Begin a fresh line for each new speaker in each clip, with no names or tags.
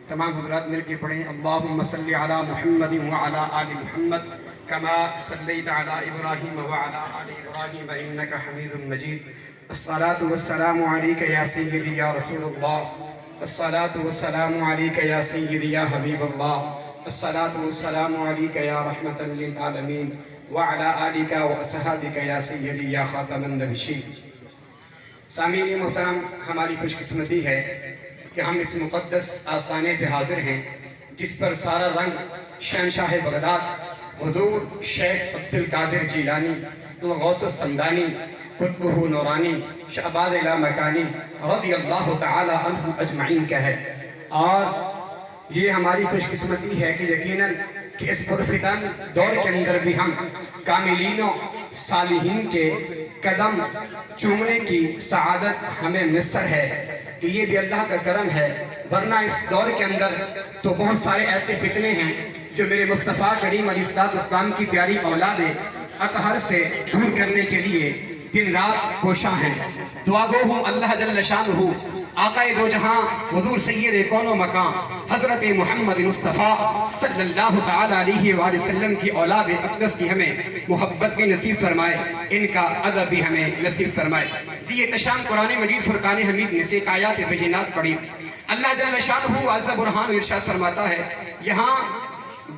تمام حضرات مل کے پڑھیں اللہم صلی علی محمد وعلی آل محمد کما صلیت علی ابراہیم وعلی آل ابراہیم انکا حمید مجید الصلاة والسلام علیک یا سیدی یا رسول اللہ الصلاة والسلام علیک یا سیدی یا حبیب اللہ الصلاة والسلام علیک یا رحمتا للعالمین وعلی آلک واصحابک یا سیدی یا خاتم النبیین۔ سامعین محترم، ہماری خوش قسمتی ہے کہ ہم اس مقدس آستانے پہ حاضر ہیں جس پر سارا رنگ شہنشاہ بغداد حضور شیخ عبدالقادر جیلانی الغوث السمدانی قطبہ نورانی شعباد لا مکانی رضی اللہ تعالی عنہ اجمعین کا ہے۔ اور یہ ہماری خوش قسمتی ہے کہ یقیناً کہ اس پرفتن دور کے اندر بھی ہم کاملین و صالحین کے قدم چومنے کی سعادت ہمیں میسر ہے کہ یہ بھی اللہ کا کرم ہے، ورنہ اس دور کے اندر تو بہت سارے ایسے فتنے ہیں جو میرے مصطفیٰ کریم علیہ السلام کی پیاری اولاد اطہر سے دور کرنے کے لیے دن رات کوشاں ہیں۔ دعا گو ہوں اللہ جل شانہ آقا دو جہاں حضور سید کون و مکان حضرت محمد مصطفیٰ صلی اللہ تعالیٰ علیہ وآلہ وسلم کی اولاد اقدس کی ہمیں محبت بھی نصیب فرمائے، ان کا ادب بھی ہمیں نصیب فرمائے۔ ذی تشام قرآن مجید فرقان حمید میں سے ایک آیات بینات پڑھی۔ اللہ جل شانہ عز برہان ارشاد فرماتا ہے، یہاں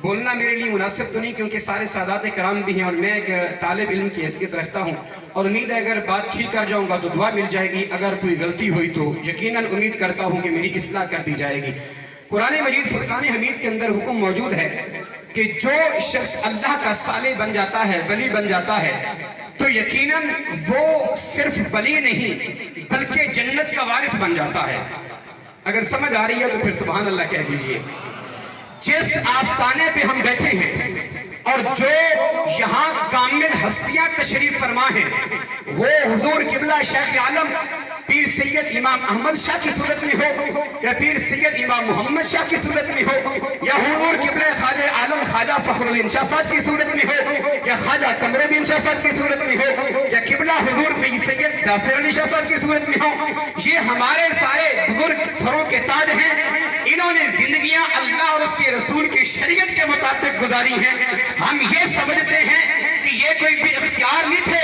بولنا میرے لیے مناسب تو نہیں کیونکہ سارے سادات کرام بھی ہیں اور میں ایک طالب علم کی حیثیت رکھتا ہوں، اور امید ہے اگر بات ٹھیک کر جاؤں گا تو دعا مل جائے گی، اگر کوئی غلطی ہوئی تو یقیناً امید کرتا ہوں کہ میری اصلاح کر دی جائے گی۔ قرآن مجید فرقان حمید کے اندر حکم موجود ہے کہ جو شخص اللہ کا صالح بن جاتا ہے، ولی بن جاتا ہے، تو یقیناً وہ صرف ولی نہیں بلکہ جنت کا وارث بن جاتا ہے۔ اگر سمجھ آ رہی ہے تو پھر سبحان اللہ کہہ دیجئے۔ جس آستانے پہ ہم بیٹھے ہیں اور جو یہاں کامل ہستیاں تشریف فرما ہیں، وہ حضور قبلہ شیخ عالم پیر سید امام احمد شاہ کی صورت میں ہو یا پیر سید امام محمد شاہ کی صورت میں ہو یا حضور قبلہ خواجہ عالم خواجہ فخر الدین شاہ صاحب کی صورت میں ہو یا خواجہ قمر الدین شاہ صاحب کی صورت میں ہو یا قبلہ حضور پیر سید غافر علی شاہ صاحب کی صورت میں ہو، یہ ہمارے سارے بزرگ سروں کے تاج ہیں۔ انہوں نے زندگیاں اللہ اور اس کے رسول کی شریعت کے مطابق گزاری ہیں۔ ہم یہ سمجھتے ہیں کہ یہ کوئی بھی اختیار نہیں تھے،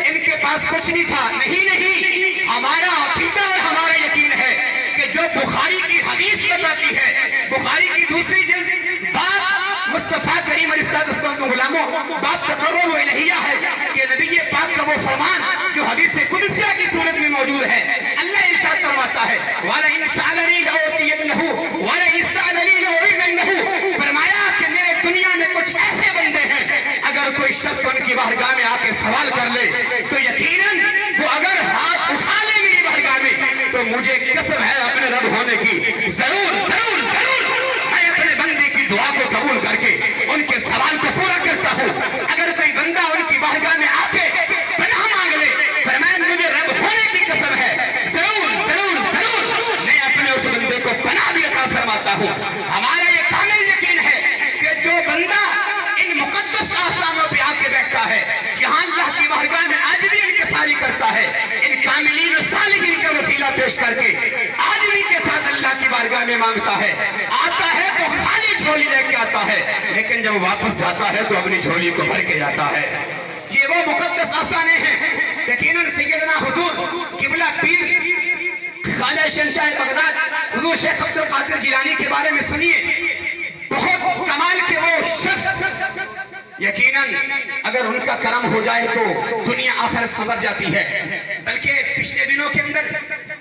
ان کے پاس کچھ نہیں تھا، نہیں، ہمارا عقیدہ اور ہمارا یقین ہے کہ جو بخاری کی حدیث بتاتی ہے، بخاری کی دوسری جلد باب مصطفیٰ کریم علیہ السلام کے غلاموں باب تقرب الہیہ ہے کہ نبی پاک کا وہ فرمان جو حدیث قدسیہ کی صورت میں موجود ہے، اللہ ارشاد فرماتا ہے وَلَئِنْ سَأَلَنِي لَأُعْطِيَنَّهُ وَلَئِنْ اسْتَأْذَنِي لَأُعِيذَنَّهُ۔ فرمایا کہ میرے دنیا میں کچھ ایسے بندے ہیں اگر کوئی شخص ان کی بارگاہ میں آ کے سوال کر لے تو یقیناً وہ اگر ہاتھ اٹھا لے میری بارگاہ میں تو مجھے قسم ہے اپنے رب ہونے کی، ضرور میں اپنے بندے کی دعا کو قبول کر کے ان کے سوال کو پورا کرتا ہوں۔ اگر کوئی بندہ ان کی بارگاہ میں آ کے پناہ مانگ لے، فرمایا مجھے رب ہونے کی قسم ہے، ضرور میں اپنے اس بندے کو پناہ بھی عطا فرماتا ہوں۔ ہمارا یہ کامل یقین ہے کہ جو بندہ ان مقدس آستانوں پہ آ کے بیٹھتا ہے، یہاں اللہ کی بارگاہ میں آج بھی انکساری کرتا ہے، ان کاملین و صالحین کا وسیلہ پیش کر کے آدمی کے ساتھ اللہ کی بارگاہ میں مانگتا ہے، آتا ہے تو خالی جھولی لے کے آتا ہے، لیکن جب واپس جاتا ہے تو اپنی جھولی کو بھر کے جاتا ہے۔ یہ وہ مقدس آستانے ہیں۔ یقیناً سیدنا حضور قبلہ پیر خواجہ شہنشاہ بغداد حضور شیخ عبدالقادر جیلانی کے بارے میں سنیے، بہت کمال کے وہ شخص، یقیناً اگر ان کا کرم ہو جائے تو دنیا آخرت سنور جاتی ہے۔ بلکہ پچھلے دنوں کے اندر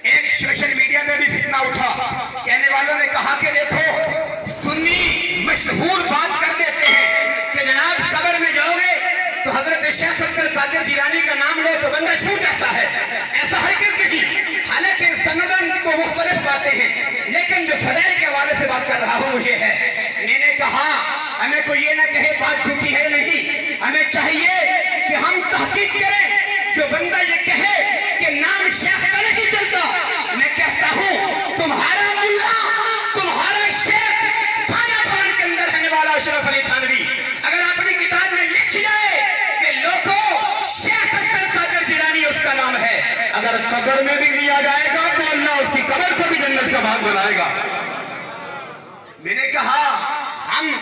ایک سوشل میڈیا پہ بھی فتنہ اٹھا، کہنے والوں نے کہا کہ دیکھو سنی مشہور بات کر دیتے ہیں کہ جناب قبر میں جاؤ گے تو حضرت شیخ عبدالقادر جیلانی کا نام لو تو بندہ چھوٹ جاتا ہے، ایسا ہرگز نہیں۔ حالانکہ سندن تو مختلف باتیں ہیں، لیکن جو فضائل کے حوالے سے بات کر رہا ہوں مجھے ہے، میں نے کہا ہمیں کوئی یہ نہ کہے بات جھوٹی ہے، نہیں، ہمیں چاہیے کہ ہم تحقیق کریں۔ جو بندہ یہ کہے کہ نام شیخ کا نہیں چلتا، میں کہتا ہوں تمہارا ملا، تمہارا شیخ تھانہ بھون کے اندر رہنے والا اشرف علی تھانوی اگر اپنی کتاب میں لکھ جائے کہ لوگوں شیخ عبدالقادر جیلانی اس کا نام ہے، اگر قبر میں بھی لیا جائے گا تو اللہ اس کی قبر کو بھی جنت کا باغ بنائے گا۔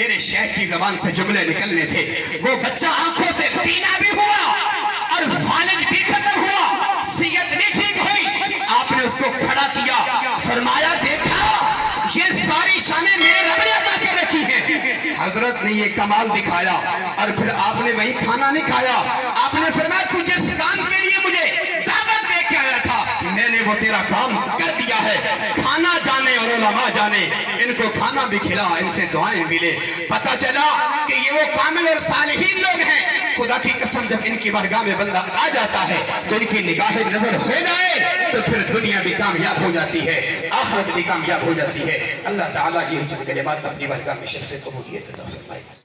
میرے شیخ کی زبان سے جملے نکلنے تھے. وہ بچہ آنکھوں سے بینا بھی ہوا اور فالج بھی ختم ہوا, صحت بھی ٹھیک ہوئی. آپ نے اس کو کھڑا کیا, فرمایا دیکھا یہ ساری شانیں میرے رب نے عطا کر رکھی ہیں. حضرت نے یہ کمال دکھایا اور پھر آپ نے وہی کھانا نہیں کھایا. آپ نے فرمایا تو جس کام کے لیے مجھے دعوت دے کے آیا تھا میں نے وہ تیرا کام کر دیا ہے. کھانا جانے اور علماء جانے, ان کو کھانا بھی کھلا, ان سے دعائیں ملے. پتہ چلا کہ یہ وہ کامل اور صالحین لوگ ہیں. خدا کی قسم جب ان کی بارگاہ میں بندہ آ جاتا ہے تو ان کی نگاہ نظر ہو جائے تو پھر دنیا بھی کامیاب ہو جاتی ہے, آخرت بھی کامیاب ہو جاتی ہے. اللہ تعالیٰ یہ چند کلمات اپنی بارگاہ میں شرف قبولیت عطا فرمائے.